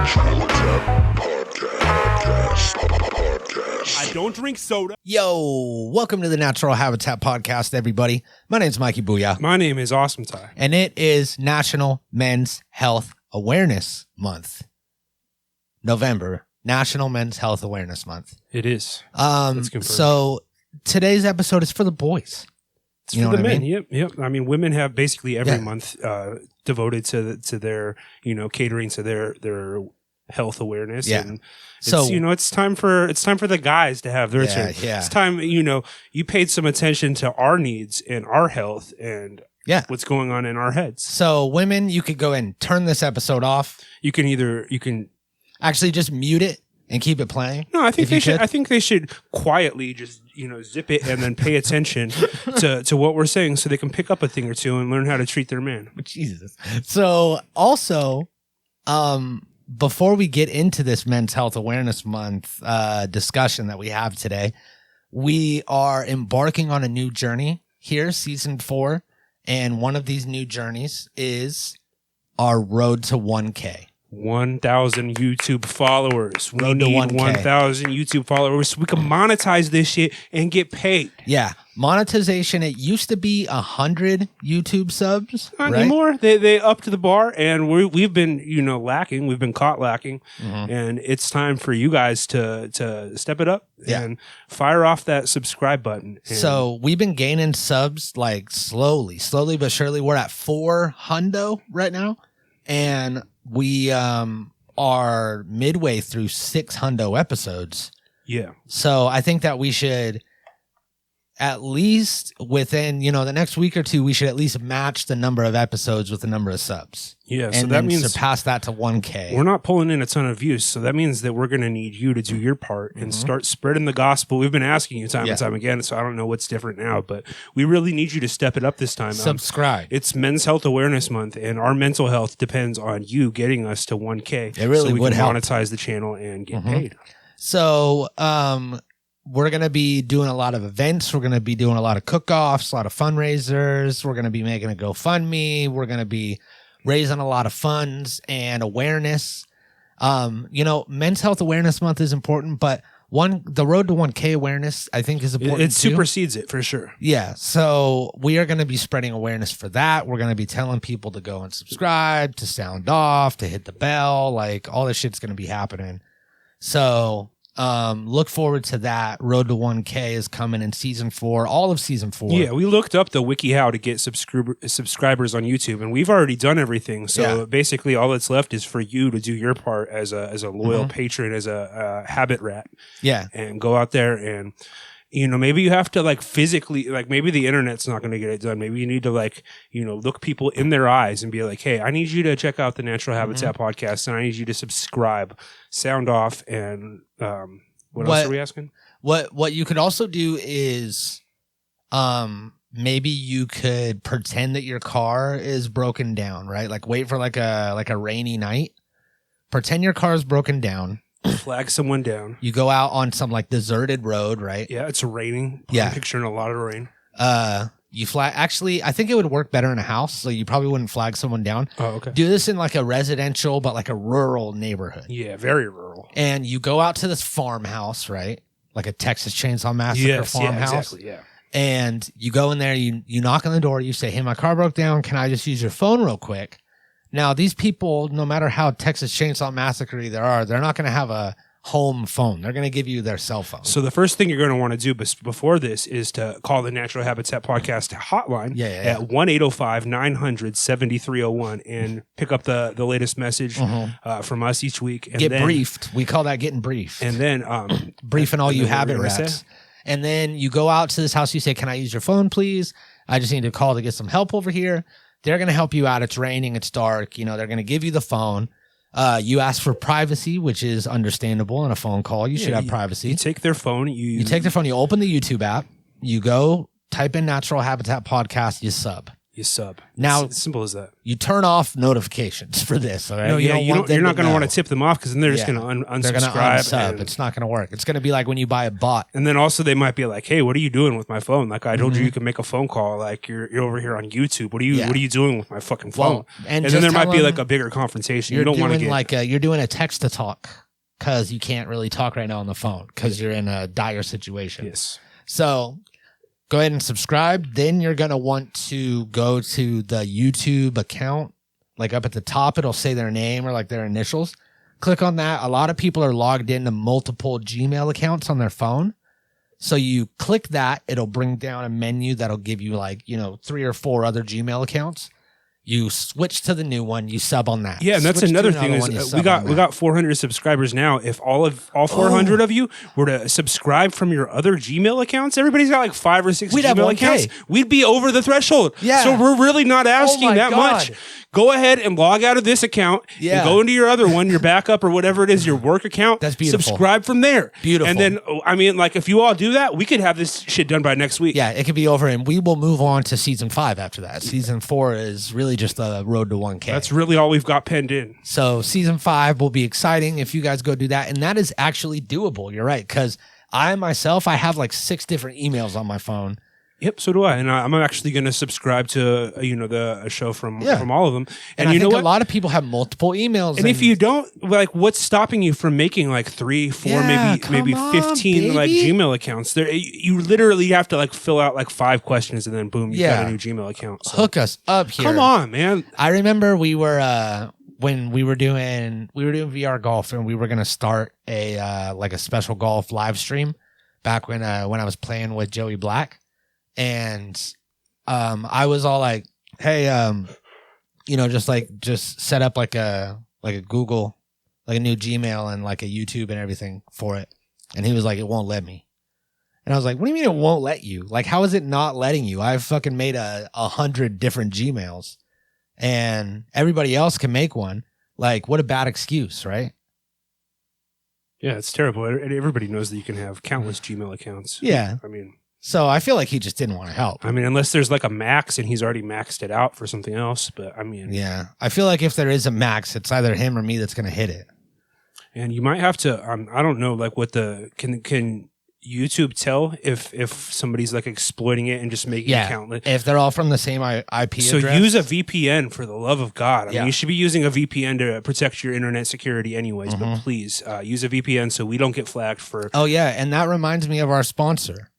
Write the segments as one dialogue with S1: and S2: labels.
S1: I don't drink soda.
S2: Yo, welcome to the Natural Habitat Podcast, everybody. My name's Mikey Booyah.
S1: My name is Awesome Ty.
S2: And it is National Men's Health Awareness Month. November, National Men's Health Awareness Month.
S1: It is.
S2: That's confirmed. So today's episode is for the boys.
S1: It's for the men. Yep. I mean, women have basically every month devoted to their, catering to their health awareness.
S2: Yeah.
S1: And it's time for the guys to have their turn.
S2: Yeah.
S1: It's time, you paid some attention to our needs and our health and what's going on in our heads.
S2: So women, you could go and turn this episode off.
S1: You can
S2: actually just mute it and keep it playing.
S1: No, I think they should. I think they should quietly just zip it and then pay attention to what we're saying, so they can pick up a thing or two and learn how to treat their man.
S2: Jesus. So also, before we get into this Men's Health Awareness Month discussion that we have today, we are embarking on a new journey here, season 4, and one of these new journeys is our road to 1K.
S1: 1,000 YouTube followers. We
S2: Road to
S1: need
S2: 1K.
S1: 1,000 YouTube followers so we can monetize this shit and get paid.
S2: Yeah. Monetization, it used to be 100 YouTube subs.
S1: Not
S2: right?
S1: anymore. They upped the bar, and we've been, lacking. We've been caught lacking.
S2: Mm-hmm.
S1: And it's time for you guys to step it up and fire off that subscribe button.
S2: So we've been gaining subs like slowly but surely. We're at 400 right now. And we are midway through 600 episodes.
S1: Yeah.
S2: So I think that we should at least within, the next week or two, we should at least match the number of episodes with the number of subs.
S1: Yeah.
S2: And
S1: So that
S2: then
S1: means
S2: surpass that to 1K.
S1: We're not pulling in a ton of views. So that means that we're going to need you to do your part and start spreading the gospel. We've been asking you time and time again, so I don't know what's different now, but we really need you to step it up this time.
S2: Subscribe.
S1: It's Men's Health Awareness Month, and our mental health depends on you getting us to 1K.
S2: It really
S1: so we
S2: would
S1: can
S2: help.
S1: monetize the channel and get paid.
S2: So, we're going to be doing a lot of events. We're going to be doing a lot of cook-offs, a lot of fundraisers. We're going to be making a GoFundMe. We're going to be raising a lot of funds and awareness. Men's Health Awareness Month is important, but the road to 1K awareness, I think, is important.
S1: It supersedes it for sure.
S2: Yeah. So we are going to be spreading awareness for that. We're going to be telling people to go and subscribe, to sound off, to hit the bell. Like, all this shit's going to be happening. So look forward to that. Road to 1K is coming in season 4, all of season 4.
S1: Yeah, we looked up the wiki how to get subscribers on YouTube, and we've already done everything. So basically, all that's left is for you to do your part as a loyal patron, as a habit rat.
S2: Yeah,
S1: and go out there and. Maybe you have to physically, maybe the internet's not going to get it done. Maybe you need to look people in their eyes and be like, hey, I need you to check out the Natural Habitat podcast, and I need you to subscribe, sound off, and what else are we asking?
S2: What you could also do is maybe you could pretend that your car is broken down, right? Like wait for like a rainy night. Pretend your car is broken down.
S1: Flag someone down.
S2: You go out on some deserted road, right?
S1: Yeah, it's raining.
S2: Yeah.
S1: I'm picturing a lot of rain.
S2: You flag. Actually, I think it would work better in a house, so you probably wouldn't flag someone down.
S1: Oh, okay.
S2: Do this in a residential, but a rural neighborhood.
S1: Yeah, very rural.
S2: And you go out to this farmhouse, right? Like a Texas Chainsaw Massacre farmhouse.
S1: Yeah, exactly, yeah.
S2: And you go in there, you knock on the door, you say, hey, my car broke down. Can I just use your phone real quick? Now, these people, no matter how Texas Chainsaw Massacre they are, they're not going to have a home phone. They're going to give you their cell phone.
S1: So the first thing you're going to want to do before this is to call the Natural Habitat Podcast hotline at 1-805-900-7301 and pick up the latest message from us each week. And
S2: Get briefed. We call that getting briefed.
S1: And then
S2: briefing all you habit rats. And then you go out to this house. You say, can I use your phone, please? I just need to call to get some help over here. They're going to help you out. It's raining. It's dark. They're going to give you the phone. You ask for privacy, which is understandable in a phone call. You should have privacy.
S1: You take their phone. You
S2: take their phone. You open the YouTube app. You go type in Natural Habitat Podcast. You sub.
S1: You sub.
S2: Now,
S1: it's simple as that.
S2: You turn off notifications for this. All right?
S1: No, you're not going to want to tip them off because then they're just going to
S2: unsubscribe. They're going to unsub. It's not going to work. It's going to be like when you buy a bot.
S1: And then also they might be like, "Hey, what are you doing with my phone? Like I told you can make a phone call. Like you're over here on YouTube. What are you doing with my fucking phone?"
S2: Well,
S1: and then there might be like a bigger confrontation. You don't want to get
S2: you're doing a text to talk because you can't really talk right now on the phone because you're in a dire situation.
S1: Yes.
S2: So go ahead and subscribe. Then you're going to want to go to the YouTube account. Like up at the top, it'll say their name or like their initials. Click on that. A lot of people are logged into multiple Gmail accounts on their phone. So you click that. It'll bring down a menu that'll give you 3 or 4 other Gmail accounts. You switch to the new one. You sub on that.
S1: Yeah, and that's another thing is we got 400 subscribers now. If all 400 of you were to subscribe from your other Gmail accounts, everybody's got like 5 or 6 Gmail accounts. We'd be over the threshold.
S2: Yeah.
S1: So we're really not asking that much. Go ahead and log out of this account and go into your other one, your backup or whatever it is, your work account.
S2: That's beautiful.
S1: Subscribe from there.
S2: Beautiful.
S1: And then, if you all do that, we could have this shit done by next week.
S2: Yeah, it could be over, and we will move on to season 5 after that. Season 4 is really just the road to 1K.
S1: That's really all we've got penned in.
S2: So season 5 will be exciting if you guys go do that, and that is actually doable. You're right, because I have like 6 different emails on my phone.
S1: Yep, so do I, and I'm actually going to subscribe to a show from all of them.
S2: And I think a lot of people have multiple emails.
S1: And if you don't, what's stopping you from making like 3, 4, maybe 15 like Gmail accounts? There, you literally have to like fill out like 5 questions, and then boom, you got a new Gmail account. So.
S2: Hook us up here.
S1: Come on, man.
S2: I remember we were when we were doing VR golf, and we were going to start a special golf live stream back when I was playing with Joey Black. And I was all like, hey, just set up like a Google, like a new Gmail and like a YouTube and everything for it. And he was like, it won't let me. And I was like, what do you mean it won't let you? Like, how is it not letting you? I've fucking made 100 different Gmails and everybody else can make one. Like, what a bad excuse, right?
S1: Yeah, it's terrible. Everybody knows that you can have countless Gmail accounts.
S2: Yeah. So I feel like he just didn't want to help.
S1: Unless there's like a max and he's already maxed it out for something else. But
S2: yeah, I feel like if there is a max, it's either him or me that's going to hit it.
S1: And you might have to. I don't know, like what can YouTube tell if somebody's like exploiting it and just making it countless?
S2: If they're all from the same IP address.
S1: So use a VPN for the love of God. I mean, you should be using a VPN to protect your internet security anyways. But please use a VPN so we don't get flagged for.
S2: Oh yeah, and that reminds me of our sponsor.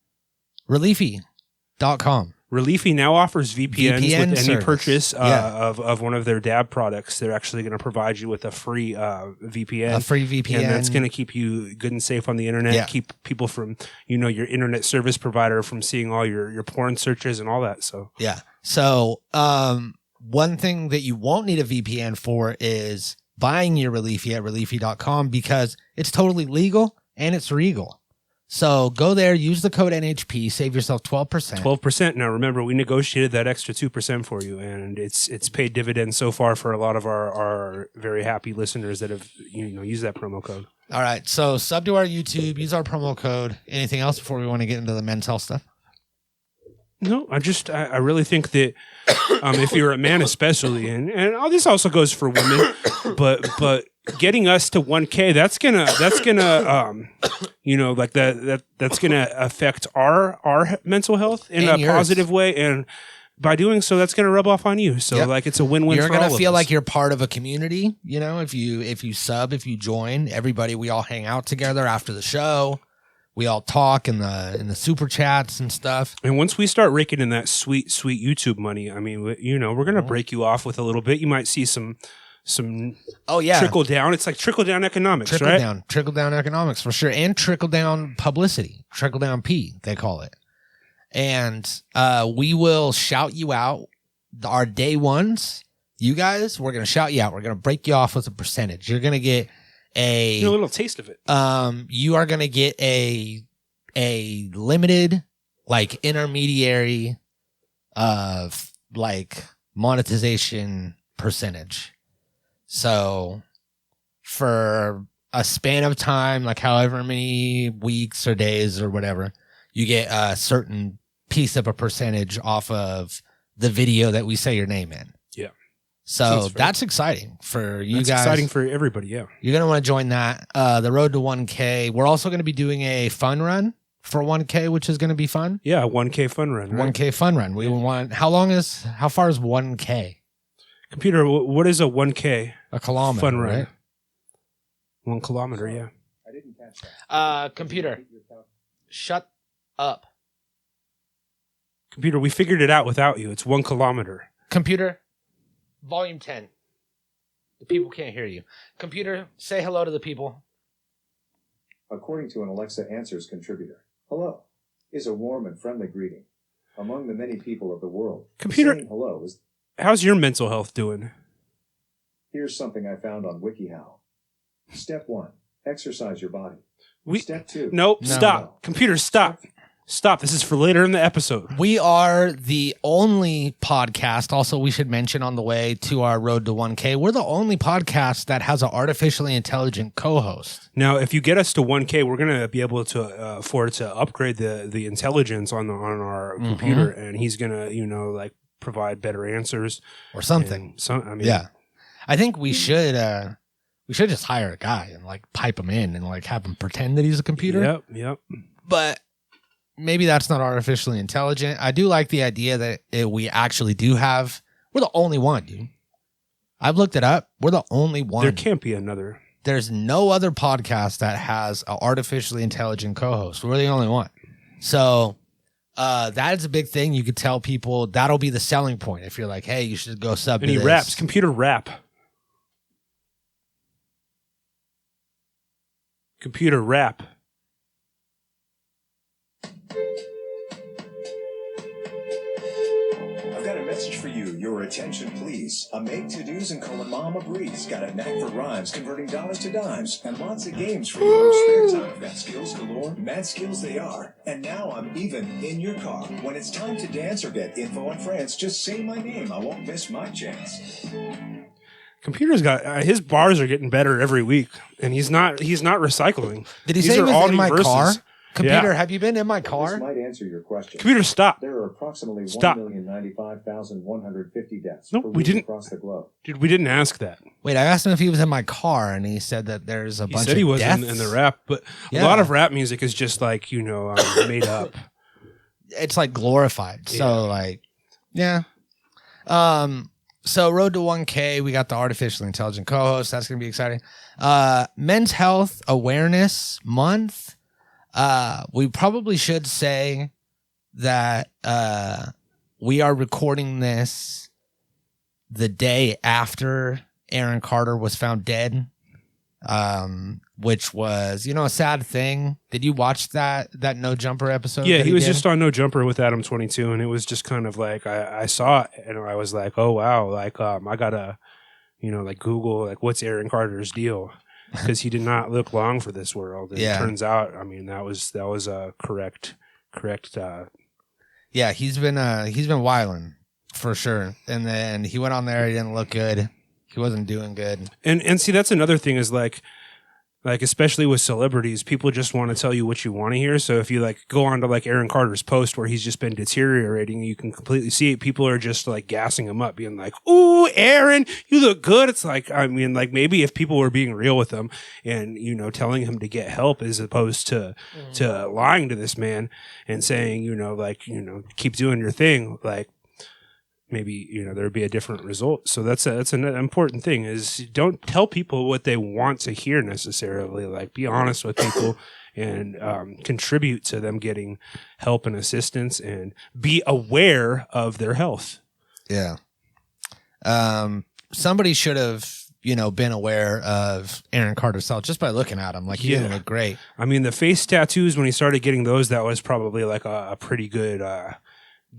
S2: Reliefy.com.
S1: Reliefy now offers VPNs with any
S2: service.
S1: purchase of one of their DAB products. They're actually going to provide you with a free VPN.
S2: A free VPN.
S1: And that's going to keep you good and safe on the internet, keep people from, your internet service provider from seeing all your porn searches and all that. So,
S2: yeah. So, one thing that you won't need a VPN for is buying your Reliefy at Reliefy.com because it's totally legal and it's regal. So go there, use the code NHP, save yourself 12%.
S1: 12%. Now remember, we negotiated that extra 2% for you, and it's paid dividends so far for a lot of our very happy listeners that have used that promo code.
S2: All right, so sub to our YouTube, use our promo code. Anything else before we want to get into the men's health stuff?
S1: No, I really think that if you're a man especially, and this also goes for women, but getting us to 1K, that's gonna that's gonna affect our mental health in a positive way, and by doing so, that's gonna rub off on you. So it's a win-win.
S2: You're
S1: gonna
S2: gonna feel like you're part of a community. If you sub, if you join, everybody, we all hang out together after the show. We all talk in the super chats and stuff.
S1: And once we start raking in that sweet YouTube money, we're gonna break you off with a little bit. You might see some trickle down. It's like trickle down economics, right?
S2: Trickle down economics for sure, and trickle down publicity, trickle down P they call it. And we will shout you out. Our day ones, you guys, we're gonna shout you out. We're gonna break you off with a percentage. You're gonna get a
S1: little taste of it.
S2: You are gonna get a limited intermediary monetization percentage. So for a span of time, however many weeks or days or whatever, you get a certain piece of a percentage off of the video that we say your name in.
S1: Yeah.
S2: So that's exciting for you guys.
S1: Exciting for everybody, yeah.
S2: You're going to want to join that. The Road to 1K. We're also going to be doing a fun run for 1K, which is going to be fun.
S1: Yeah, 1K fun run. Right?
S2: 1K fun run. We want, how far is 1K?
S1: Computer, what is a 1K?
S2: A kilometer,
S1: fun run.
S2: Right?
S1: 1 kilometer, yeah.
S3: I didn't catch that.
S2: Computer, shut up.
S1: Computer, we figured it out without you. It's 1 kilometer.
S2: Computer, volume 10. The people can't hear you. Computer, say hello to the people.
S3: According to an Alexa Answers contributor, hello is a warm and friendly greeting. Among the many people of the world,
S1: Computer,
S3: saying hello is...
S1: How's your mental health doing?
S3: Here's something I found on WikiHow. Step 1, exercise your body. Step 2...
S1: Nope,
S2: No.
S1: stop. Computer, stop. Stop. This is for later in the episode.
S2: We are the only podcast, also we should mention on the way to our Road to 1K, we're the only podcast that has an artificially intelligent co-host.
S1: Now, if you get us to 1K, we're going to be able to afford to upgrade the intelligence on our computer, and he's going to, like provide better answers
S2: Or something.
S1: Yeah.
S2: I think we should just hire a guy and like pipe him in and like have him pretend that he's a computer.
S1: Yep.
S2: But maybe that's not artificially intelligent. I do like the idea that we actually do have. We're the only one, dude. I've looked it up. We're the only one.
S1: There can't be another.
S2: There's no other podcast that has an artificially intelligent co-host. We're the only one. So that is a big thing. You could tell people that'll be the selling point. If you're like, hey, you should go sub
S1: And
S2: to
S1: he
S2: this.
S1: raps. Computer rap. Computer rap.
S4: I've got a message for you. Your attention, please. A make-to-dos and calling Mama Breeze. Got a knack for rhymes, converting dollars to dimes, and lots of games for your spare time. I've got skills galore. Mad skills they are. And now I'm even in your car. When it's time to dance or get info on France, just say my name. I won't miss my chance.
S1: Computer's got his bars are getting better every week, and he's not recycling.
S2: Did he
S1: These
S2: say he
S1: are
S2: was
S1: all
S2: in
S1: new
S2: my
S1: verses.
S2: car? Computer,
S1: Yeah.
S2: have you been in my
S3: This
S2: car?
S3: might answer your question.
S1: Computer, stop.
S3: There are approximately
S1: Stop.
S3: 1,095,150 deaths
S1: Nope,
S3: per
S1: we
S3: week
S1: didn't.
S3: across the globe.
S1: Dude, we didn't ask that.
S2: Wait, I asked him if he was in my car, and he said that there's a
S1: He
S2: bunch
S1: said
S2: of
S1: he was
S2: deaths.
S1: in the rap, but
S2: Yeah.
S1: a lot of rap music is just like made up.
S2: It's like glorified.
S1: Yeah.
S2: So like, yeah. So Road to 1K, we got the artificially intelligent co-host. That's gonna be exciting. Men's Health Awareness Month. We probably should say that we are recording this the day after Aaron Carter was found dead. Which was, a sad thing. Did you watch that No Jumper episode?
S1: Yeah,
S2: that
S1: he was
S2: did?
S1: just on No Jumper with Adam 22, and it was just kind of like I saw it, and I was like, oh wow, like I gotta, like Google like what's Aaron Carter's deal, because he did not look long for this world. And
S2: Yeah.
S1: it turns out, I mean, that was a correct.
S2: Yeah, he's been wilding for sure. And then he went on there. He didn't look good. He wasn't doing good.
S1: And see, that's another thing is like especially with celebrities, people just want to tell you what you want to hear. So if you like go on to like Aaron Carter's post where he's just been deteriorating, you can completely see it. People are just like gassing him up, being like, "Ooh, Aaron, you look good." It's like, I mean, like maybe if people were being real with him and telling him to get help as opposed to lying to this man and saying, keep doing your thing, like. Maybe there'd be a different result. So that's an important thing is don't tell people what they want to hear necessarily. Like be honest with people and contribute to them getting help and assistance and be aware of their health.
S2: Yeah. Somebody should have been aware of Aaron Carter's health just by looking at him. Like he didn't look great.
S1: I mean, the face tattoos when he started getting those, that was probably like a pretty good.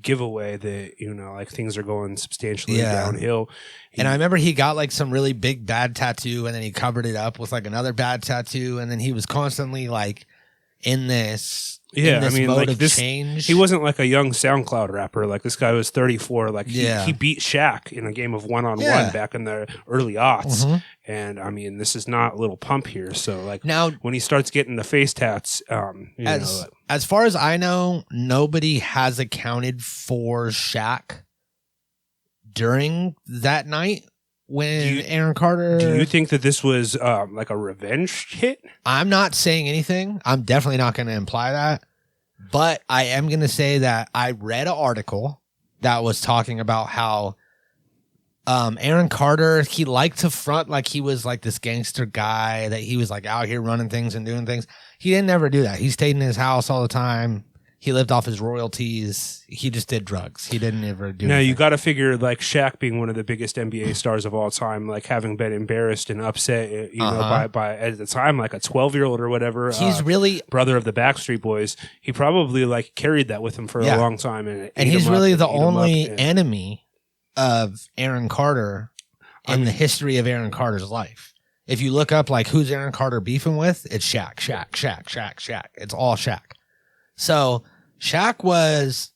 S1: Giveaway that like things are going substantially downhill.
S2: And I remember he got like some really big bad tattoo and then he covered it up with like another bad tattoo and then he was constantly like in this mode of change.
S1: He wasn't like a young SoundCloud rapper. Like this guy was 34. Like he beat Shaq in a game of one-on-one back in the early aughts.
S2: Mm-hmm.
S1: And I mean, this is not Little Pump here. So like
S2: now
S1: when he starts getting the face tats,
S2: as far as I know, nobody has accounted for Shaq during that night when Aaron Carter.
S1: Do you think that this was like a revenge hit?
S2: I'm not saying anything. I'm definitely not going to imply that. But I am going to say that I read an article that was talking about how Aaron Carter, he liked to front like he was like this gangster guy, that he was like out here running things and doing things. He didn't ever do that. He stayed in his house all the time. He lived off his royalties. He just did drugs. He didn't ever do
S1: Now,
S2: anything.
S1: you got to figure, like, Shaq being one of the biggest NBA stars of all time, like, having been embarrassed and upset, you know, by at the time, like, a 12-year-old or whatever.
S2: He's really...
S1: brother of the Backstreet Boys. He probably, like, carried that with him for a long time. And
S2: he's really the only enemy of Aaron Carter in the history of Aaron Carter's life. If you look up, like, who's Aaron Carter beefing with, it's Shaq. It's all Shaq. So Shaq was,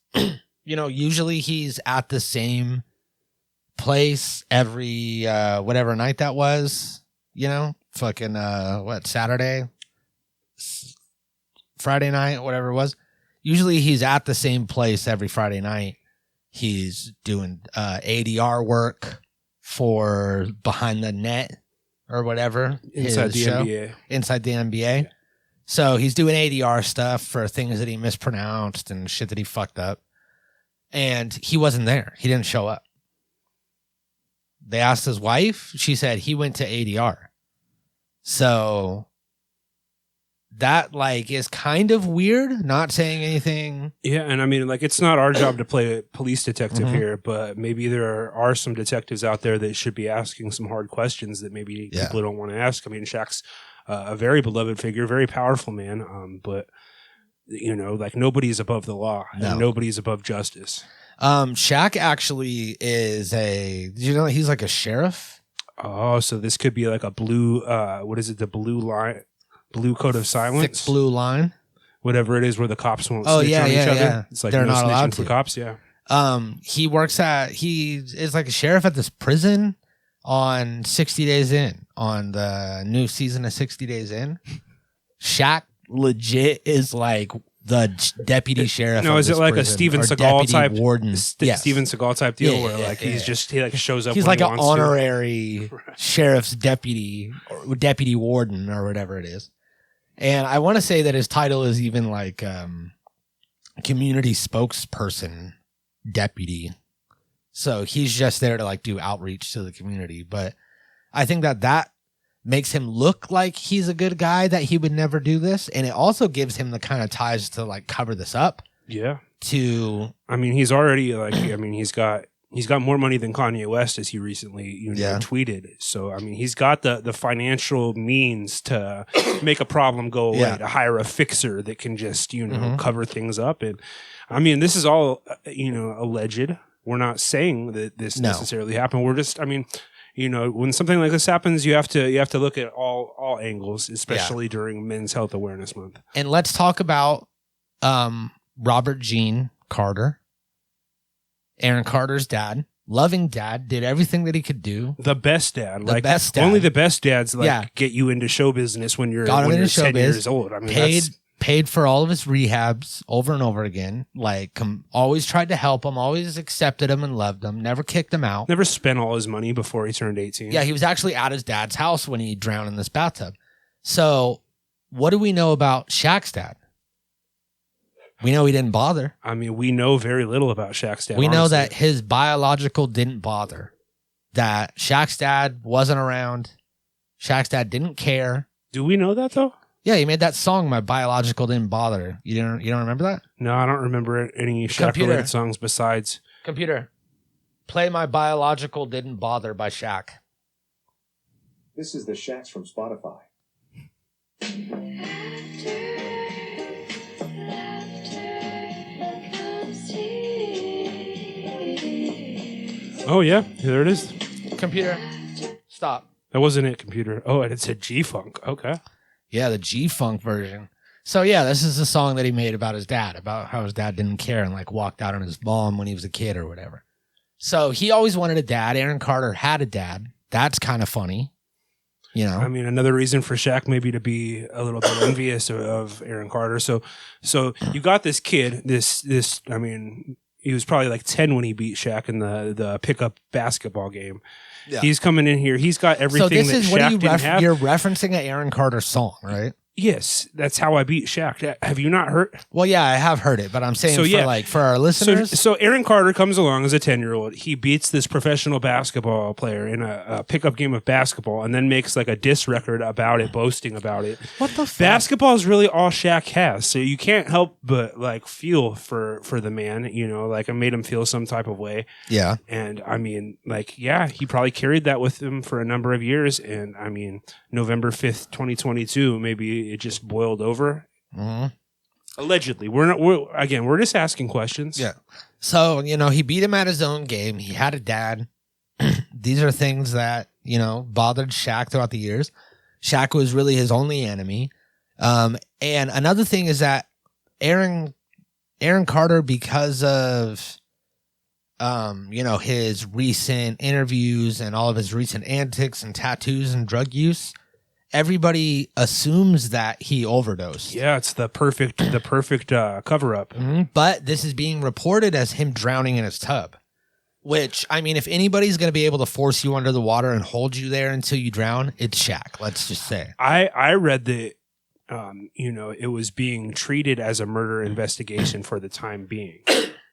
S2: you know, usually he's at the same place every whatever night that was, you know, fucking Saturday, Friday night, whatever it was. Usually he's at the same place every Friday night. He's doing ADR work for Behind the Net or whatever.
S1: Inside the NBA.
S2: Inside the NBA. Yeah. So he's doing ADR stuff for things that he mispronounced and shit that he fucked up. And he wasn't there. He didn't show up. They asked his wife. She said he went to ADR. So that, like, is kind of weird, not saying anything.
S1: Yeah, and I mean, like, it's not our job to play a police detective here, but maybe there are some detectives out there that should be asking some hard questions that maybe people don't want to ask. I mean, Shaq's a very beloved figure, very powerful man, but, you know, like, nobody's above the law, and nobody's above justice.
S2: Shaq actually is you know, he's like a sheriff.
S1: Oh, so this could be like a blue, what is it, the blue line? Blue code of silence,
S2: thick blue line,
S1: whatever it is, where the cops won't snitch on each other.
S2: Yeah.
S1: It's like
S2: they're
S1: no
S2: not
S1: snitching
S2: allowed
S1: for
S2: to.
S1: cops. Yeah.
S2: He is like a sheriff at this prison on 60 Days In, on the new season of 60 Days In. Shaq legit is like the deputy sheriff.
S1: No, is it like a Steven Seagal type
S2: warden?
S1: Steven Seagal type deal where like he like shows up.
S2: He's
S1: when
S2: like
S1: he
S2: an
S1: wants
S2: honorary sheriff's deputy or deputy warden or whatever it is. And I want to say that his title is even like community spokesperson deputy. So he's just there to like do outreach to the community. But I think that makes him look like he's a good guy, that he would never do this. And it also gives him the kind of ties to like cover this up.
S1: Yeah.
S2: I
S1: mean, he's already like, I mean, he's got more money than Kanye West, as he recently tweeted. So, I mean, he's got the financial means to make a problem go away, to hire a fixer that can just, you know, cover things up. And I mean, this is all, you know, alleged. We're not saying that this necessarily happened. We're just, I mean, you know, when something like this happens, you have to look at all angles, especially during Men's Health Awareness Month.
S2: And let's talk about Robert Gene Carter, Aaron Carter's dad, loving dad, did everything that he could do.
S1: The best dad.
S2: The best dad.
S1: Only the best dads get you into show business when you're 10 years old. I mean,
S2: paid for all of his rehabs over and over again. Like, always tried to help him, always accepted him and loved him, never kicked him out.
S1: Never spent all his money before he turned 18.
S2: Yeah, he was actually at his dad's house when he drowned in this bathtub. So, what do we know about Shaq's dad? We know he didn't bother.
S1: I mean, we know very little about Shaq's dad.
S2: We know that his biological didn't bother. That Shaq's dad wasn't around. Shaq's dad didn't care.
S1: Do we know that though?
S2: Yeah, he made that song, "My Biological Didn't Bother." You don't remember that?
S1: No, I don't remember any Shaq-related songs besides.
S2: Computer, play "My Biological Didn't Bother" by Shaq.
S3: This is the Shaqs from Spotify.
S1: Oh yeah, there it is.
S2: Computer, stop.
S1: That wasn't it, computer. Oh, and it said G-Funk. Okay.
S2: Yeah, the G-Funk version. So yeah, this is the song that he made about his dad, about how his dad didn't care and like walked out on his mom when he was a kid or whatever. So he always wanted a dad. Aaron Carter had a dad. That's kind of funny. You know,
S1: I mean, another reason for Shaq maybe to be a little bit envious of Aaron Carter. So you got this kid, this, I mean, he was probably like 10 when he beat Shaq in the pickup basketball game.
S2: Yeah.
S1: He's coming in here. He's got everything
S2: So this
S1: that
S2: is
S1: Shaq
S2: what
S1: didn't have.
S2: you're referencing an Aaron Carter song, right?
S1: Yes, that's how I beat Shaq. Have you not heard?
S2: Well, yeah, I have heard it, but I'm saying
S1: So, yeah.
S2: for our listeners.
S1: So Aaron Carter comes along as a 10-year-old. He beats this professional basketball player in a pickup game of basketball and then makes like a diss record about it, boasting about it.
S2: What the fuck?
S1: Basketball is really all Shaq has. So you can't help but like feel for the man, like I made him feel some type of way.
S2: Yeah.
S1: And I mean, like, yeah, he probably carried that with him for a number of years. And I mean, November 5th, 2022, maybe it just boiled over.
S2: Mm-hmm.
S1: Allegedly. We're just asking questions.
S2: Yeah. So, he beat him at his own game. He had a dad. These are things that, bothered Shaq throughout the years. Shaq was really his only enemy. And another thing is that Aaron Carter, because of his recent interviews and all of his recent antics and tattoos and drug use, everybody assumes that he overdosed.
S1: Yeah, it's the perfect cover up.
S2: Mm-hmm. But this is being reported as him drowning in his tub. Which, I mean, if anybody's going to be able to force you under the water and hold you there until you drown, it's Shaq. Let's just say.
S1: I read that, it was being treated as a murder investigation for the time being.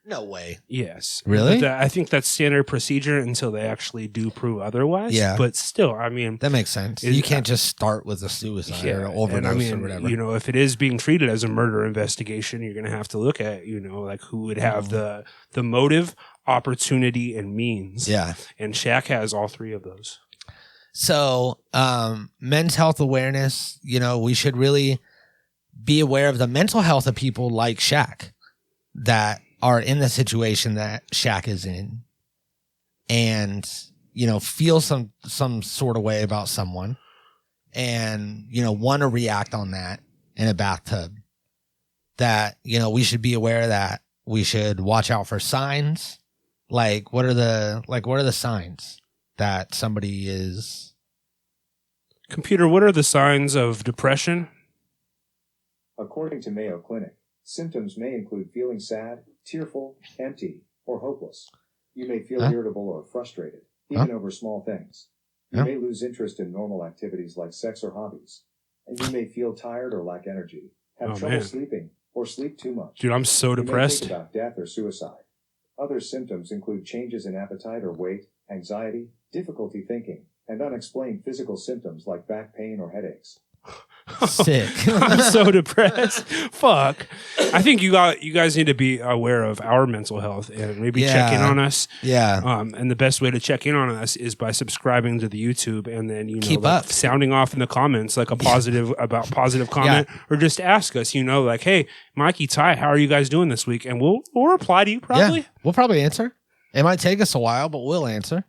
S2: No way.
S1: Yes.
S2: Really?
S1: But I think that's standard procedure until they actually do prove otherwise.
S2: Yeah.
S1: But still, I mean,
S2: that makes sense. You can't just start with a suicide or overdose or whatever.
S1: If it is being treated as a murder investigation, you're going to have to look at, like who would have the motive, opportunity, and means.
S2: Yeah.
S1: And Shaq has all three of those.
S2: So, men's health awareness, we should really be aware of the mental health of people like Shaq that are in the situation that Shaq is in and, feel some sort of way about someone and, want to react on that in a bathtub, that, we should be aware that we should watch out for signs. Like, what are the signs that somebody is?
S1: Computer, what are the signs of depression?
S3: According to Mayo Clinic, symptoms may include feeling sad, tearful, empty, or hopeless. You may feel irritable or frustrated, even over small things. You may lose interest in normal activities like sex or hobbies. And you may feel tired or lack energy, have trouble sleeping, or sleep too much.
S1: Dude, I'm so depressed.
S3: You may think about death or suicide. Other symptoms include changes in appetite or weight, anxiety, difficulty thinking, and unexplained physical symptoms like back pain or headaches.
S2: Sick.
S1: I'm so depressed. Fuck. I think you guys need to be aware of our mental health and maybe check in on us.
S2: Yeah.
S1: And the best way to check in on us is by subscribing to the YouTube and then
S2: keep up
S1: sounding off in the comments like a positive comment or just ask us, like, hey, Mikey, Ty, how are you guys doing this week? And we'll reply to you probably.
S2: Yeah, we'll probably answer. It might take us a while, but we'll answer.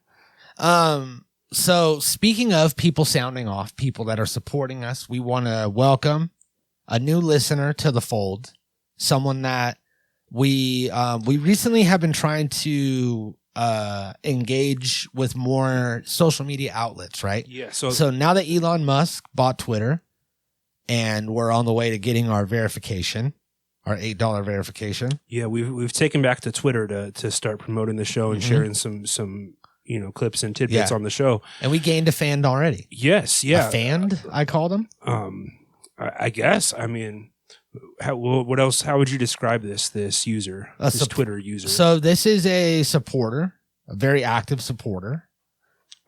S2: So speaking of people sounding off, people that are supporting us, we want to welcome a new listener to the fold. Someone that we recently have been trying to engage with more social media outlets, right?
S1: Yeah.
S2: So now that Elon Musk bought Twitter and we're on the way to getting our verification, our $8 verification.
S1: Yeah, we've taken back to Twitter to start promoting the show and sharing some clips and tidbits on the show.
S2: And we gained a fan already.
S1: Yes, yeah.
S2: A fan, I called him.
S1: I guess. I mean, what else? How would you describe this user, this Twitter user?
S2: So this is a supporter, a very active supporter.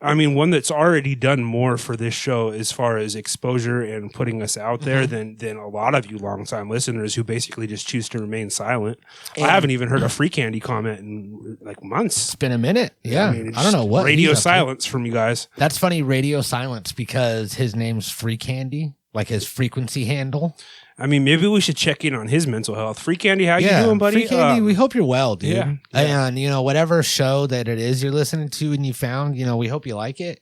S1: I mean, one that's already done more for this show as far as exposure and putting us out there than a lot of you longtime listeners who basically just choose to remain silent. And I haven't even heard a Free Candy comment in like months.
S2: It's been a minute. Yeah. I don't know what.
S1: Radio silence from you guys.
S2: That's funny, radio silence, because his name's Free Candy, like his frequency handle.
S1: I mean, maybe we should check in on his mental health. Free Candy, how you doing, buddy?
S2: Free Candy, we hope you're well, dude.
S1: Yeah.
S2: And, whatever show that it is you're listening to and you found, we hope you like it.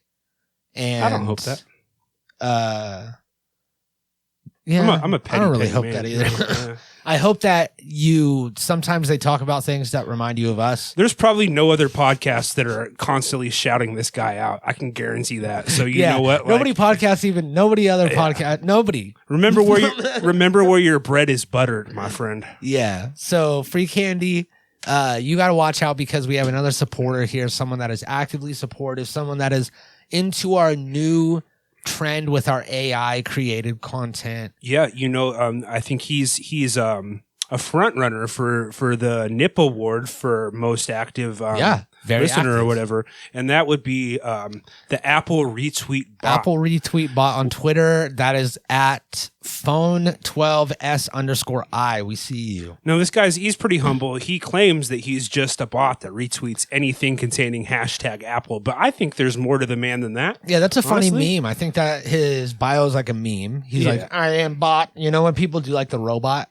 S2: And
S1: I don't hope that.
S2: Yeah,
S1: I'm a petty,
S2: I don't really
S1: petty
S2: hope
S1: man.
S2: that either.
S1: Yeah.
S2: I hope that sometimes they talk about things that remind you of us.
S1: There's probably no other podcasts that are constantly shouting this guy out. I can guarantee that. So you know what?
S2: Nobody other podcast, nobody.
S1: Remember where your bread is buttered, my friend.
S2: Yeah. So Free Candy, you got to watch out because we have another supporter here, someone that is actively supportive, someone that is into our new trend with our AI created content.
S1: Yeah, I think he's a front runner for the NIP award for most active
S2: very
S1: listener
S2: active.
S1: or whatever, and that would be the Apple retweet bot.
S2: Apple retweet bot on Twitter. That is at phone12s_I. We see you.
S1: No, he's pretty humble. He claims that he's just a bot that retweets anything containing #Apple, but I think there's more to the man than that.
S2: Yeah, that's a funny
S1: honestly.
S2: meme. I think that his bio is like a meme. He's like, I am bot. You know when people do like the robot?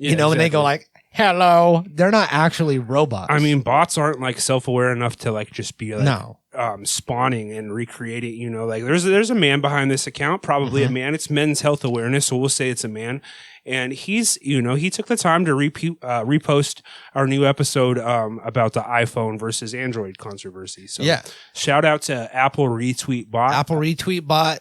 S1: Yeah,
S2: when they go like, hello, they're not actually robots.
S1: I mean, bots aren't like self-aware enough to like just be like
S2: no.
S1: Spawning and recreating, like there's a man behind this account, probably a man. It's men's health awareness, so we'll say it's a man. And he's, he took the time to repost our new episode about the iPhone versus Android controversy. So
S2: yeah,
S1: shout out to Apple retweet bot.
S2: Apple retweet bot.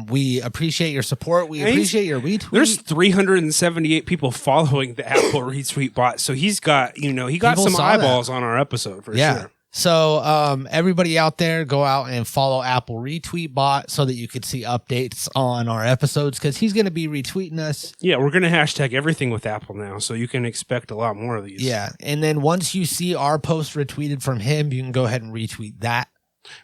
S2: We appreciate your support. We appreciate your retweet.
S1: There's 378 people following the Apple retweet bot, so he's got, he got
S2: People
S1: some
S2: saw
S1: eyeballs on our episode for sure.
S2: So everybody out there, go out and follow Apple Retweet Bot so that you could see updates on our episodes because he's going to be retweeting us.
S1: Yeah, we're going to hashtag everything with Apple now, so you can expect a lot more of these.
S2: Yeah, and then once you see our post retweeted from him, you can go ahead and retweet that.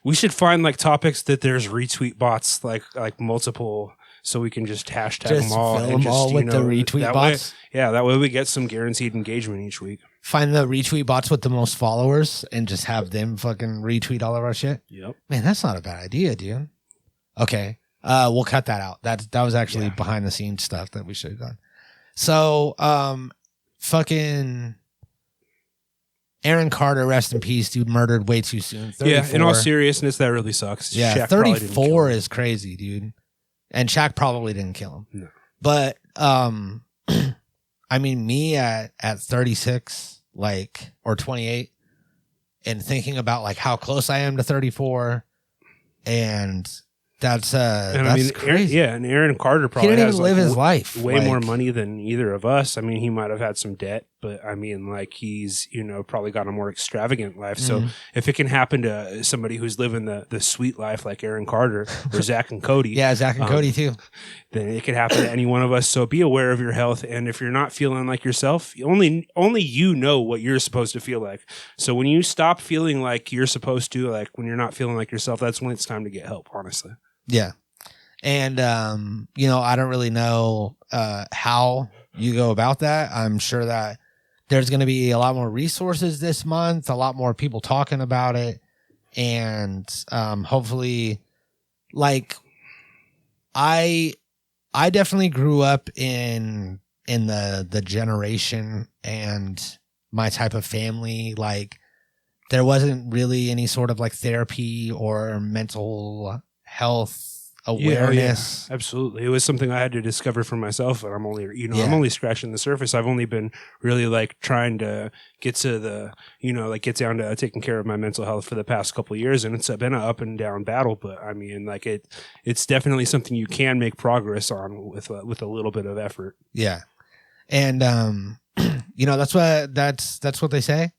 S1: We should find like topics that there's retweet bots, like multiple, so we can just hashtag them all.
S2: Fill them all with the retweet bots.
S1: That way we get some guaranteed engagement each week.
S2: Find the retweet bots with the most followers and just have them fucking retweet all of our shit.
S1: Yep.
S2: Man, that's not a bad idea, dude. Okay. We'll cut that out. That was actually behind the scenes stuff that we should have done. So, fucking Aaron Carter, rest in peace, dude, murdered way too soon. 34.
S1: Yeah, in all seriousn's, that really sucks.
S2: Yeah,
S1: Shaq probably didn't kill
S2: 34
S1: him.
S2: is crazy, dude. And Shaq probably didn't kill him.
S1: No.
S2: But, I mean, me at 36, like, or 28, and thinking about like how close I am to 34, and that's crazy.
S1: Aaron Carter probably
S2: he didn't
S1: has
S2: even live
S1: like
S2: his life.
S1: way more money than either of us. I mean, he might have had some debt, but I mean, like he's probably got a more extravagant life. So if it can happen to somebody who's living the sweet life like Aaron Carter or Zach and Cody,
S2: Yeah, Zach and Cody too.
S1: then it could happen to any one of us. So be aware of your health, and if you're not feeling like yourself, only you know what you're supposed to feel like. So when you stop feeling like you're supposed to, like when you're not feeling like yourself, that's when it's time to get help. Honestly.
S2: Yeah. And, I don't really know how you go about that. I'm sure that there's going to be a lot more resources this month, a lot more people talking about it. And hopefully, like, I definitely grew up in the generation and my type of family. Like, there wasn't really any sort of like therapy or mental health awareness.
S1: Yeah, absolutely. It was something I had to discover for myself, and I'm only I'm only scratching the surface. I've only been really like trying to get to the get down to taking care of my mental health for the past couple of years, and it's been an up and down battle. But I mean, like it's definitely something you can make progress on with a little bit of effort.
S2: Yeah, and that's what they say,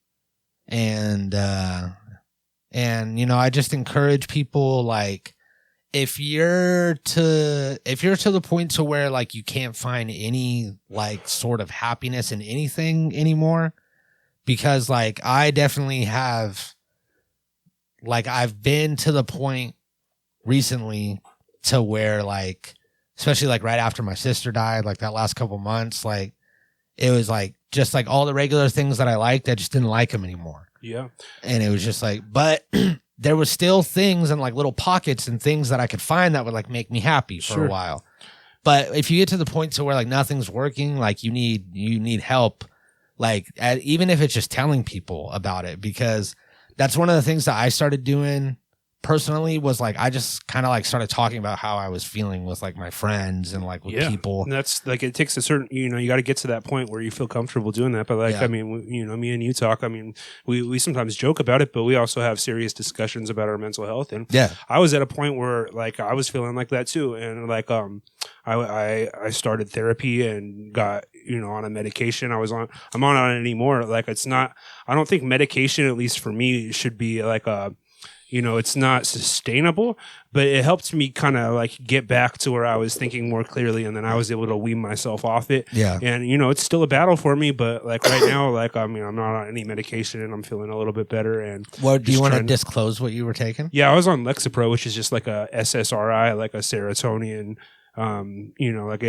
S2: and I just encourage people, like, if you're to the point to where like you can't find any like sort of happiness in anything anymore, because like I definitely have, like, I've been to the point recently to where, like, especially like right after my sister died, like that last couple months, like it was like just like all the regular things that I liked, I just didn't like them anymore.
S1: Yeah.
S2: And it was just like, but there was still things and like little pockets and things that I could find that would like make me happy for a while. But if you get to the point to where like nothing's working, like you need help, like even if it's just telling people about it, because that's one of the things that I started doing personally, was like I just kind of like started talking about how I was feeling with like my friends and like with people.
S1: And that's like, it takes a certain, you got to get to that point where you feel comfortable doing that. But like, I mean, me and you talk, I mean, we sometimes joke about it, but we also have serious discussions about our mental health. And I was at a point where like I was feeling like that too. And like, I started therapy and got, on a medication. I'm on it anymore. Like it's not, I don't think medication, at least for me, should be like it's not sustainable, but it helped me kind of like get back to where I was thinking more clearly, and then I was able to wean myself off it.
S2: Yeah.
S1: And it's still a battle for me, but like right now, like I'm not on any medication and I'm feeling a little bit better. And
S2: What do you want to disclose what you were taking?
S1: Yeah, I was on Lexapro, which is just like a SSRI, like a serotonin. Like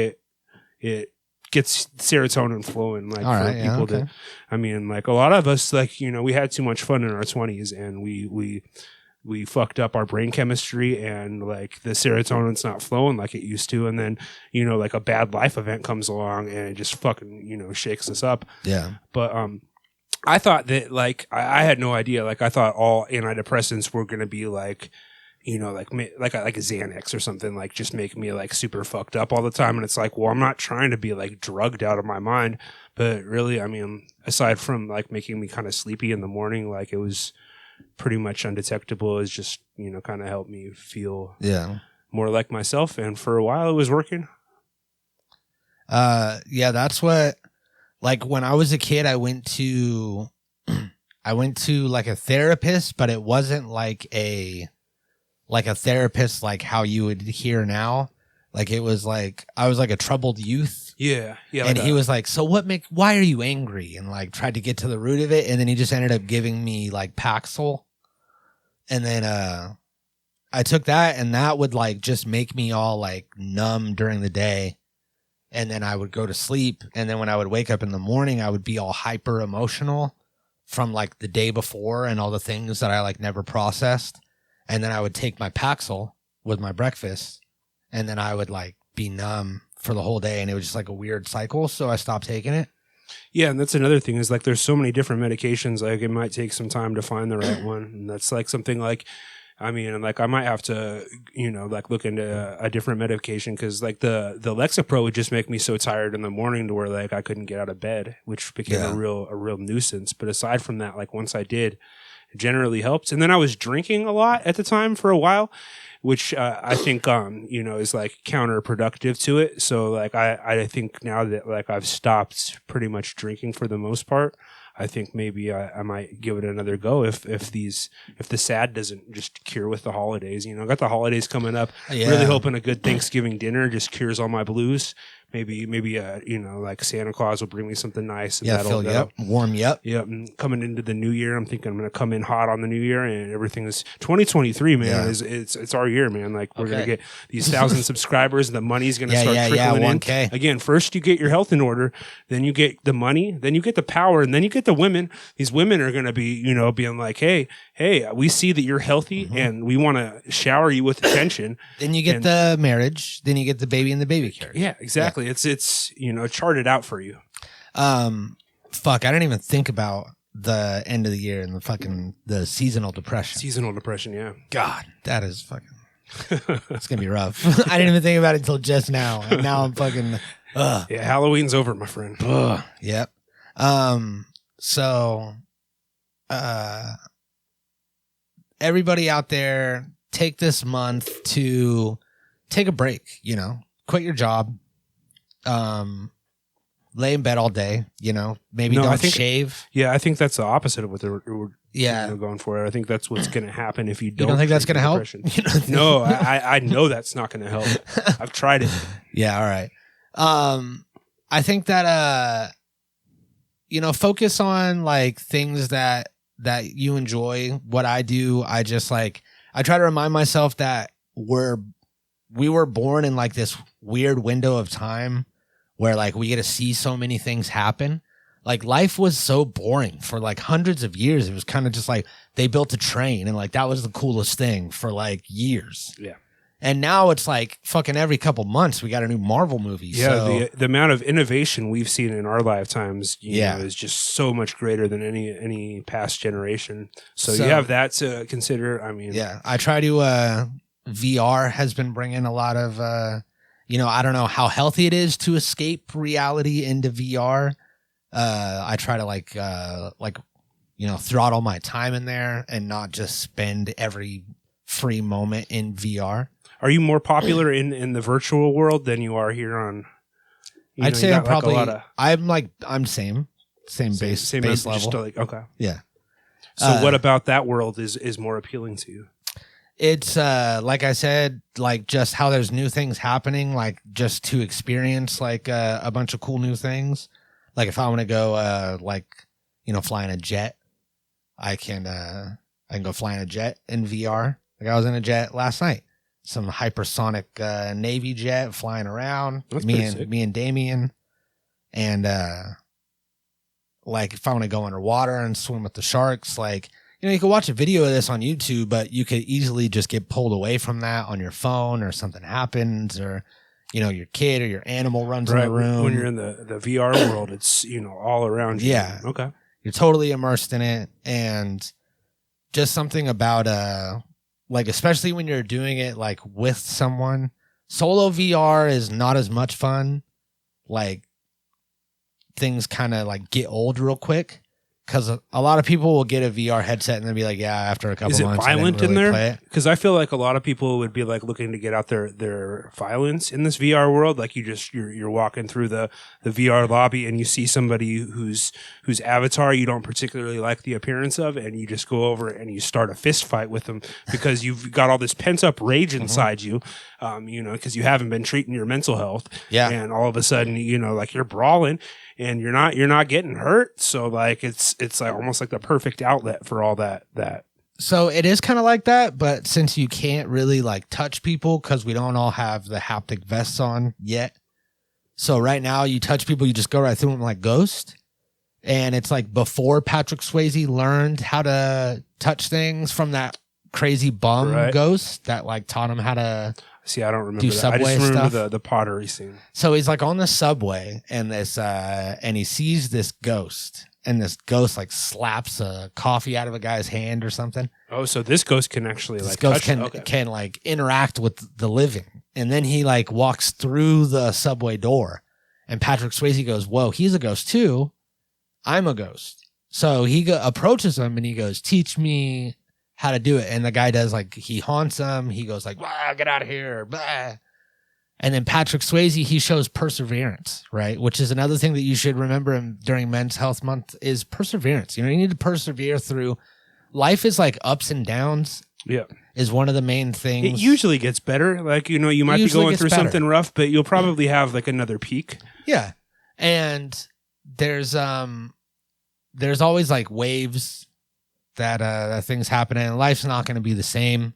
S1: it gets serotonin flowing, like for people that, I mean, like a lot of us, like, we had too much fun in our 20s and we fucked up our brain chemistry, and like the serotonin's not flowing like it used to. And then, like a bad life event comes along and it just fucking, shakes us up.
S2: Yeah.
S1: But, I thought that like, I had no idea. Like I thought all antidepressants were going to be like, like a Xanax or something, like just make me like super fucked up all the time. And it's like, well, I'm not trying to be like drugged out of my mind, but really, I mean, aside from like making me kind of sleepy in the morning, like it was pretty much undetectable. It's just, kind of helped me feel more like myself. And for a while it was working.
S2: Yeah, that's what, like when I was a kid, I went to like a therapist, but it wasn't like a therapist like how you would hear now. Like it was like I was like a troubled youth.
S1: Yeah.
S2: And he was like, so why are you angry? And like tried to get to the root of it. And then he just ended up giving me like Paxil. And then I took that, and that would like just make me all like numb during the day. And then I would go to sleep. And then when I would wake up in the morning, I would be all hyper emotional from like the day before and all the things that I like never processed. And then I would take my Paxil with my breakfast, and then I would like be numb for the whole day, and it was just like a weird cycle. So I stopped taking it.
S1: Yeah, and that's another thing is like there's so many different medications. Like it might take some time to find the right one, and that's like something like, I mean, like I might have to, like look into a different medication, because like the Lexapro would just make me so tired in the morning to where like I couldn't get out of bed, which became a real nuisance. But aside from that, like once I did, it generally helped. And then I was drinking a lot at the time for a while, which I think is like counterproductive to it. So like I think now that like I've stopped pretty much drinking for the most part, I think maybe I might give it another go if the SAD doesn't just cure with the holidays. I got the holidays coming up. Really hoping a good Thanksgiving dinner just cures all my blues. Maybe like Santa Claus will bring me something nice. And
S2: fill you up, warm you up.
S1: Yeah, and coming into the new year, I'm thinking I'm going to come in hot on the new year, and everything is 2023, man. Yeah. It's our year, man. Like we're going to get these 1,000 subscribers, and the money's going to start trickling in. 1K. Again, first you get your health in order, then you get the money, then you get the power, and then you get the women. These women are going to be, being like, hey, we see that you're healthy, and we want to shower you with attention.
S2: Then you get the marriage, then you get the baby and the baby carriage.
S1: Yeah, exactly. Yeah. It's charted out for you.
S2: Fuck, I didn't even think about the end of the year and the seasonal depression.
S1: Seasonal depression, yeah.
S2: God, that is fucking. It's gonna be rough. I didn't even think about it until just now, and now I'm fucking.
S1: Yeah, Halloween's over, my friend.
S2: Yep. So, everybody out there, take this month to take a break. Quit your job. Lay in bed all day, maybe don't shave.
S1: Yeah, I think that's the opposite of what they're going for. I think that's what's going to happen if you don't.
S2: You don't think that's going to help?
S1: No, I know that's not going to help. I've tried it.
S2: Yeah, all right. I think that focus on like things that you enjoy. What I do, I just like I try to remind myself that we were born in like this weird window of time where like we get to see so many things happen. Like life was so boring for like hundreds of years. It was kind of just like they built a train and like that was the coolest thing for like years.
S1: Yeah.
S2: And now it's like fucking every couple months we got a new Marvel movie.
S1: Yeah,
S2: so.
S1: the amount of innovation we've seen in our lifetimes is just so much greater than any past generation. So you have that to consider. I mean,
S2: yeah, I try to VR has been bringing a lot of I don't know how healthy it is to escape reality into VR. I try to throttle my time in there and not just spend every free moment in VR.
S1: Are you more popular in the virtual world than you are here on, You
S2: I'd
S1: know,
S2: say
S1: you
S2: I'm
S1: got, like,
S2: probably,
S1: a lot of
S2: I'm same base
S1: just
S2: level.
S1: like, okay.
S2: Yeah.
S1: So what about that world is more appealing to you?
S2: It's like I said, like just how there's new things happening, like just to experience like a bunch of cool new things. Like if I want to go like, you know, flying a jet, I can go flying a jet in VR. Like I was in a jet last night. Some hypersonic Navy jet flying around.
S1: That's
S2: me
S1: pretty
S2: and
S1: sick.
S2: me and Damien. And like if I want to go underwater and swim with the sharks, like, you know, you can watch a video of this on YouTube, but you could easily just get pulled away from that on your phone, or something happens, or, you know, your kid or your animal runs in the room.
S1: When you're in the VR world, it's, you know, all around you.
S2: Yeah.
S1: Okay.
S2: You're totally immersed in it. And just something about, like, especially when you're doing it like with someone, solo VR is not as much fun. Like things kind of like get old real quick. Because a lot of people will get a VR headset and they'll be like, yeah, after a couple
S1: Is it
S2: months,
S1: violent
S2: I didn't
S1: in
S2: really
S1: there?
S2: play it.
S1: Because I feel like a lot of people would be like looking to get out their violence in this VR world. Like you're walking through the VR lobby and you see somebody whose avatar you don't particularly like the appearance of, and you just go over and you start a fist fight with them because you've got all this pent up rage inside you, you know, because you haven't been treating your mental health.
S2: Yeah.
S1: And all of a sudden, you know, like you're brawling. And you're not getting hurt, so like it's like almost like the perfect outlet for all that.
S2: So it is kind of like that, but since you can't really like touch people because we don't all have the haptic vests on yet. So right now you touch people, you just go right through them like Ghost. And it's like before Patrick Swayze learned how to touch things from that crazy bum Ghost that like taught him how to.
S1: See, I don't remember
S2: do
S1: that.
S2: subway
S1: I just remember
S2: stuff.
S1: the pottery scene.
S2: So he's like on the subway and and he sees this ghost, and this ghost like slaps a coffee out of a guy's hand or something.
S1: Oh, so this ghost can actually
S2: This
S1: like
S2: ghost
S1: touch
S2: can like interact with the living. And then he like walks through the subway door, and Patrick Swayze goes, whoa, he's a ghost too. I'm a ghost. So he approaches him and he goes, teach me how to do it. And the guy does, like, he haunts him. He goes like, get out of here. Blah. And then Patrick Swayze, he shows perseverance, right? Which is another thing that you should remember during Men's Health Month is perseverance. You know, you need to persevere through. Life is like ups and downs.
S1: Yeah.
S2: Is one of the main things.
S1: It usually gets better. Like, you know, you might be going through something rough, but you'll probably have like another peak.
S2: Yeah. And there's always like waves that things happen in. Life's not going to be the same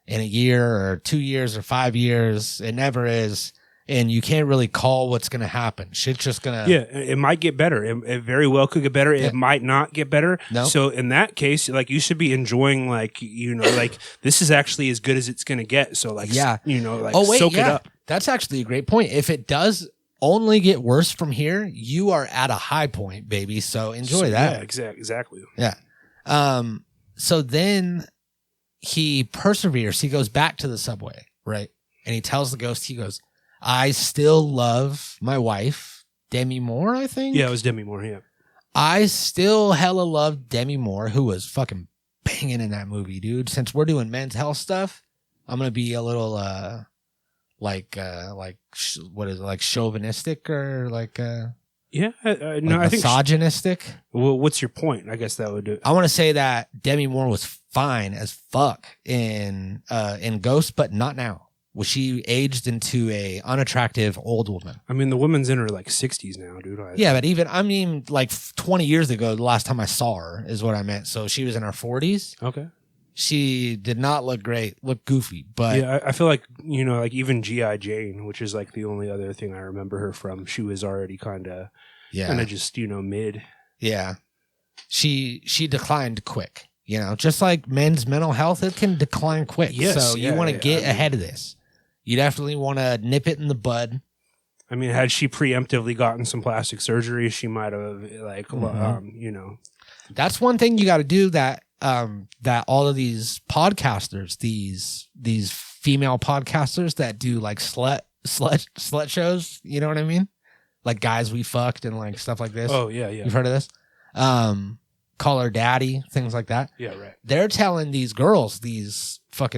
S2: in a year or 2 years or 5 years. It never is. And you can't really call what's going to happen. Shit's just going to.
S1: Yeah, it might get better. It very well could get better.
S2: Yeah.
S1: It might not get better.
S2: No.
S1: So in that case, like you should be enjoying, like, you know, like this is actually as good as it's going to get. So like,
S2: yeah.
S1: You know, like
S2: soak
S1: it up.
S2: That's actually a great point. If it does only get worse from here, you are at a high point, baby. So enjoy that.
S1: Yeah, exactly.
S2: Yeah. So then he perseveres. He goes back to the subway, right? And he tells the ghost, he goes, I still love my wife, Demi Moore, I think.
S1: Yeah, it was Demi Moore, yeah.
S2: I still hella love Demi Moore, who was fucking banging in that movie, dude. Since we're doing men's health stuff, I'm going to be a little, what is it, like chauvinistic or like,
S1: Yeah,
S2: like
S1: no, I think.
S2: misogynistic.
S1: Well, what's your point? I guess that would do it.
S2: I want to say that Demi Moore was fine as fuck in Ghost, but not now. Was she aged into a unattractive old woman?
S1: I mean, the woman's in her like 60s now, dude.
S2: Yeah, but even like 20 years ago, the last time I saw her is what I meant. So she was in her 40s.
S1: Okay.
S2: She did not look great, looked goofy, but
S1: yeah, I feel like, you know, like even G.I. Jane, which is like the only other thing I remember her from, she was already kind of just, you know, mid.
S2: Yeah. She declined quick, you know, just like men's mental health, it can decline quick.
S1: Yes,
S2: so you want to get ahead of this. You definitely want to nip it in the bud.
S1: I mean, had she preemptively gotten some plastic surgery, she might have, like, you know.
S2: That's one thing you got to do that all of these podcasters, these female podcasters that do like slut shows, you know what I mean? Like Guys We Fucked and like stuff like this.
S1: Oh, yeah.
S2: You've heard of this? Call Her Daddy, things like that.
S1: Yeah, right.
S2: They're telling these girls, these are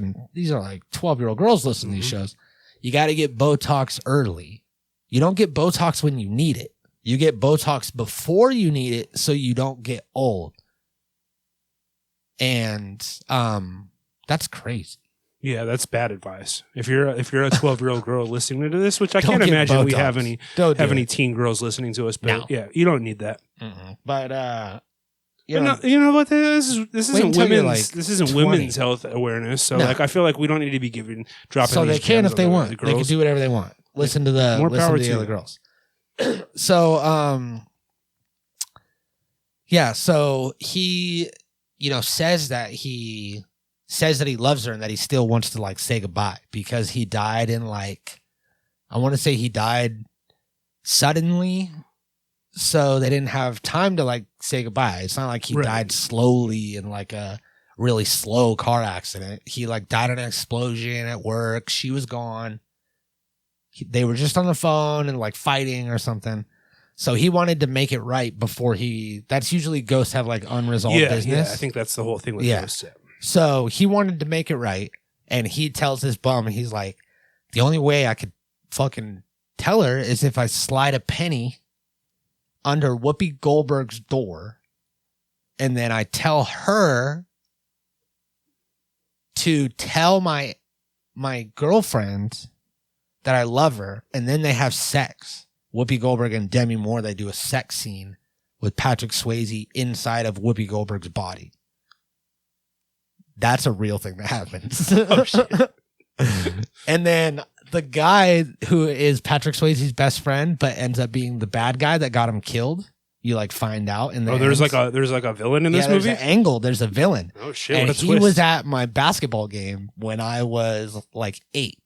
S2: like 12-year-old girls listening to these shows, you got to get Botox early You don't get Botox when you need it. You get Botox before you need it so you don't get old. And that's crazy.
S1: Yeah, that's bad advice. If you're a 12-year-old girl listening to this, which I
S2: Don't
S1: can't
S2: get
S1: imagine we
S2: Botox.
S1: have any teen girls listening to us, but
S2: No.
S1: yeah, you don't need that.
S2: But
S1: You know what? This isn't
S2: until you're,
S1: women's.
S2: like,
S1: This isn't
S2: 20.
S1: women's health awareness. So
S2: No.
S1: like, I feel like we don't need to be dropping.
S2: so they
S1: these
S2: can
S1: gems
S2: if they
S1: on
S2: want.
S1: the
S2: They can
S1: girls.
S2: do whatever they want. Listen to
S1: More power
S2: the
S1: to
S2: other
S1: you.
S2: girls. So yeah, so he says that he loves her and that he still wants to like say goodbye because he died in like, I want to say he died suddenly, so they didn't have time to like say goodbye. It's not like he
S1: Right.
S2: died slowly in like a really slow car accident. He like died in an explosion at work. She was gone. They were just on the phone and like fighting or something. So he wanted to make it right before that's usually ghosts have like unresolved business.
S1: Yeah, I think that's the whole thing with
S2: Yeah.
S1: ghosts.
S2: So he wanted to make it right. And he tells his bum, he's like, the only way I could fucking tell her is if I slide a penny under Whoopi Goldberg's door. And then I tell her to tell my girlfriend that I love her. And then they have sex. Whoopi Goldberg and Demi Moore, they do a sex scene with Patrick Swayze inside of Whoopi Goldberg's body. That's a real thing that happens.
S1: Oh, shit.
S2: And then the guy who is Patrick Swayze's best friend, but ends up being the bad guy that got him killed. You like find out in the
S1: there's like a villain in this movie.
S2: There's an angle. There's a villain.
S1: Oh shit!
S2: And
S1: What a
S2: he
S1: twist.
S2: was at my basketball game when I was like 8.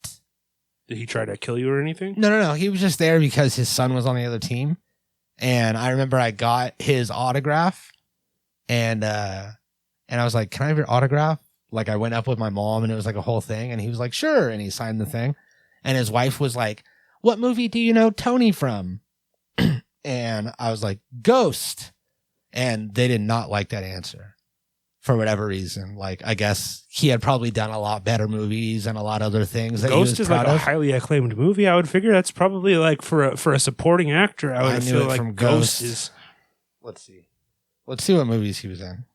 S1: Did he try to kill you or anything?
S2: No. He was just there because his son was on the other team. And I remember I got his autograph and I was like, can I have your autograph? Like I went up with my mom and it was like a whole thing. And he was like, sure. And he signed the thing. And his wife was like, what movie do you know Tony from? And I was like, Ghost. And they did not like that answer for whatever reason. Like, I guess he had probably done a lot better movies and a lot of other things that he
S1: Ghost
S2: was
S1: is
S2: proud
S1: like a
S2: of.
S1: highly acclaimed movie. I would figure that's probably like for a supporting actor. I
S2: I
S1: would
S2: knew
S1: feel
S2: it
S1: like
S2: from
S1: Ghost
S2: Ghost.
S1: is.
S2: Let's see what movies he was in.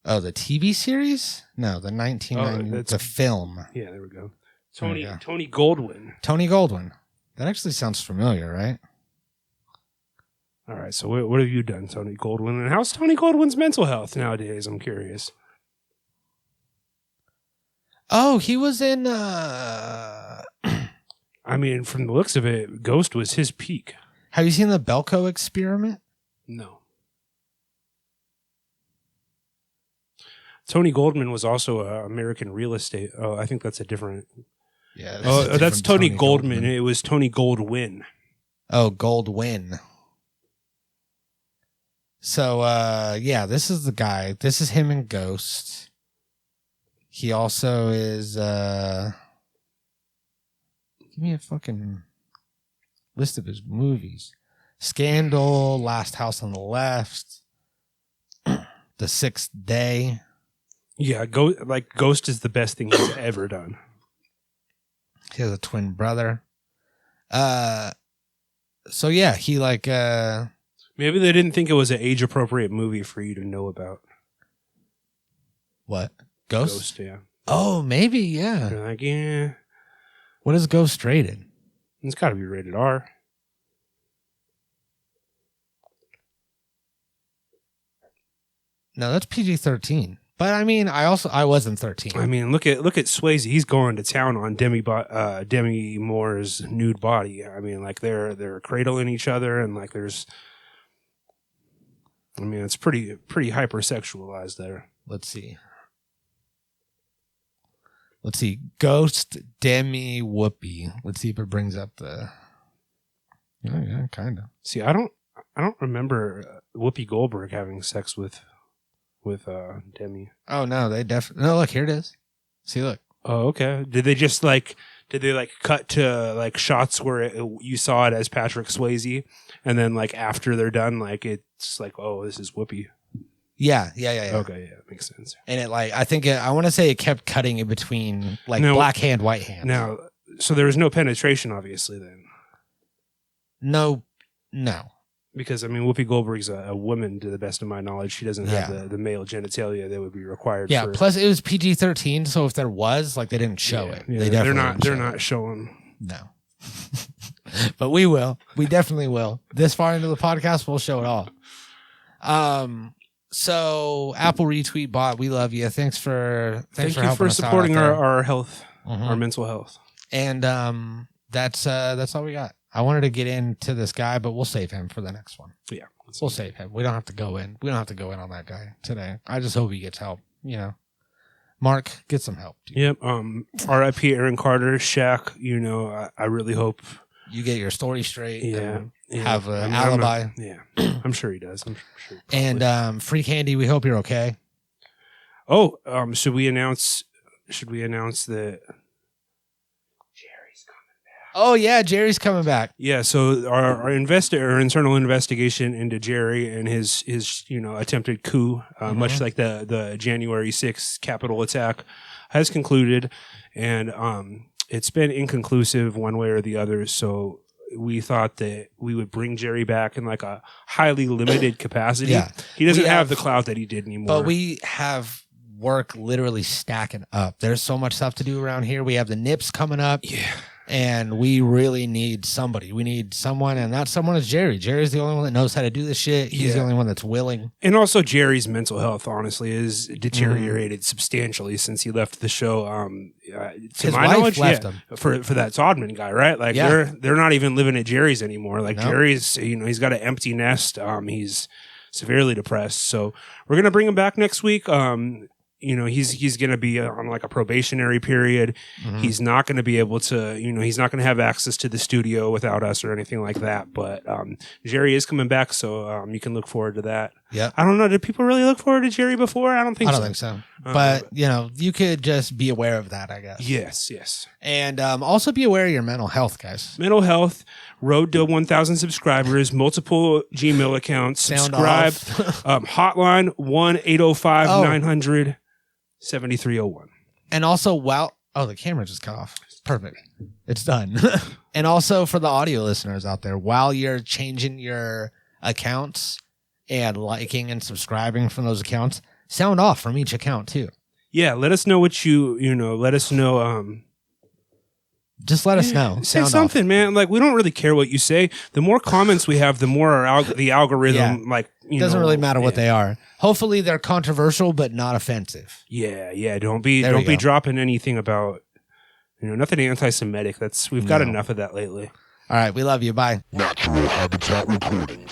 S2: The TV series? No, the 1990
S1: that's-
S2: the film.
S1: Yeah, there we go.
S2: There we go.
S1: Tony Goldwyn.
S2: Tony Goldwyn. That actually sounds familiar, right?
S1: All right, so what have you done, Tony Goldwyn? And how's Tony Goldwyn's mental health nowadays? I'm curious.
S2: Oh, he was in
S1: I mean, from the looks of it, Ghost was his peak.
S2: have you seen the Belko Experiment?
S1: No. Tony Goldman was also American Real Estate. Oh, I think that's a different.
S2: Yeah.
S1: Oh, that's Tony Goldman. It was Tony Goldwyn.
S2: Oh, Goldwyn. So, yeah, this is the guy. This is him in Ghost. He also is, give me a fucking list of his movies. Scandal, Last House on the Left, The Sixth Day.
S1: Yeah, Ghost is the best thing he's ever done.
S2: He has a twin brother. So yeah, he like,
S1: Maybe they didn't think it was an age-appropriate movie for you to know about.
S2: what? Ghost?
S1: Ghost, yeah.
S2: Oh, maybe, yeah.
S1: You're like, yeah,
S2: What is Ghost rated?
S1: it's got to be rated R.
S2: No, that's PG-13. But I mean, I wasn't 13.
S1: I mean, look at Swayze. He's going to town on Demi Moore's nude body. I mean, like they're cradling each other, and like there's. I mean, it's pretty hypersexualized there.
S2: Let's see. Ghost, Demi, Whoopi. Let's see if it brings up the. Yeah, kind of.
S1: See, I don't remember Whoopi Goldberg having sex with Demi.
S2: Oh no, they definitely. No, look, here it is. See, look.
S1: Oh, okay. Did they cut to like shots where you saw it as Patrick Swayze, and then like after they're done, like it's like, oh, this is Whoopi.
S2: Yeah.
S1: Okay, yeah, makes sense.
S2: And it like I want to say it kept cutting in between like
S1: Now-
S2: black hand, white hand.
S1: Now, so there was no penetration, obviously, then,
S2: No.
S1: because I mean, Whoopi Goldberg's a woman, to the best of my knowledge. She doesn't have the male genitalia that would be required.
S2: Yeah.
S1: for,
S2: Plus, it was PG-13, so if there was, like, they didn't show it.
S1: Yeah,
S2: They
S1: they're
S2: definitely
S1: not.
S2: didn't
S1: They're
S2: show
S1: not
S2: it.
S1: showing.
S2: No. But we will. We definitely will. This far into the podcast, we'll show it all. So Apple Retweet Bot, we love you. Thanks for
S1: Thank you
S2: helping
S1: for
S2: us out
S1: supporting
S2: out there.
S1: our health,
S2: Mhm.
S1: our mental health.
S2: And that's all we got. I wanted to get into this guy, but we'll save him for the next one.
S1: Yeah,
S2: We'll save him. We don't have to go in. We don't have to go in on that guy today. I just hope he gets help. You know, Mark, get some help. Dude.
S1: Yep. R.I.P. Aaron Carter, Shaq. You know, I really hope.
S2: You get your story straight.
S1: Yeah.
S2: and have an
S1: I'm
S2: alibi.
S1: Yeah, I'm sure he does. I'm sure. He probably-
S2: And Free Candy, we hope you're okay.
S1: oh, should we announce that?
S2: Oh yeah, Jerry's coming back.
S1: Yeah, so our internal investigation into Jerry and his attempted coup, much like the January 6th Capitol attack, has concluded, and it's been inconclusive one way or the other. So we thought that we would bring Jerry back in like a highly limited capacity.
S2: Yeah.
S1: He doesn't
S2: We
S1: have
S2: have-
S1: the clout that he did anymore.
S2: But we have work literally stacking up. There's so much stuff to do around here. We have the Nips coming up.
S1: yeah.
S2: And we really need somebody. We need someone, and that someone is Jerry. Jerry's the only one that knows how to do this shit. He's the
S1: Yeah.
S2: only one that's willing.
S1: And also, Jerry's mental health, honestly, is deteriorated substantially since he left the show. To
S2: His
S1: my
S2: wife
S1: knowledge,
S2: left
S1: yeah,
S2: him.
S1: for that Sodman guy, right? Like
S2: Yeah.
S1: they're not even living at Jerry's anymore. Like
S2: No.
S1: Jerry's, he's got an empty nest. He's severely depressed. So we're gonna bring him back next week. He's going to be on like a probationary period.
S2: Mhm.
S1: He's not going to be able to, he's not going to have access to the studio without us or anything like that. But Jerry is coming back, so you can look forward to that.
S2: Yep.
S1: I don't know. Did people really look forward to Jerry before? I don't think
S2: I don't
S1: so.
S2: think so. But, you could just be aware of that, I guess.
S1: Yes.
S2: And also be aware of your mental health, guys.
S1: Mental health, road to 1,000 subscribers, multiple Gmail accounts,
S2: Sound
S1: subscribe,
S2: off.
S1: hotline 1-805-900-7301.
S2: And also, the camera just cut off. Perfect. It's done. And also for the audio listeners out there, while you're changing your accounts and liking and subscribing from those accounts, sound off from each account too.
S1: Yeah, let us know what let us know.
S2: Just let us know.
S1: Say
S2: Sound
S1: something, man. Like, we don't really care what you say. The more comments we have, the more the algorithm,
S2: Doesn't really matter what they are. Hopefully they're controversial, but not offensive.
S1: Yeah. Don't be
S2: There we go.
S1: dropping anything about, nothing anti-Semitic. We've got
S2: No.
S1: enough of that lately.
S2: All right. We love you. Bye.
S5: Natural Habitat Recordings.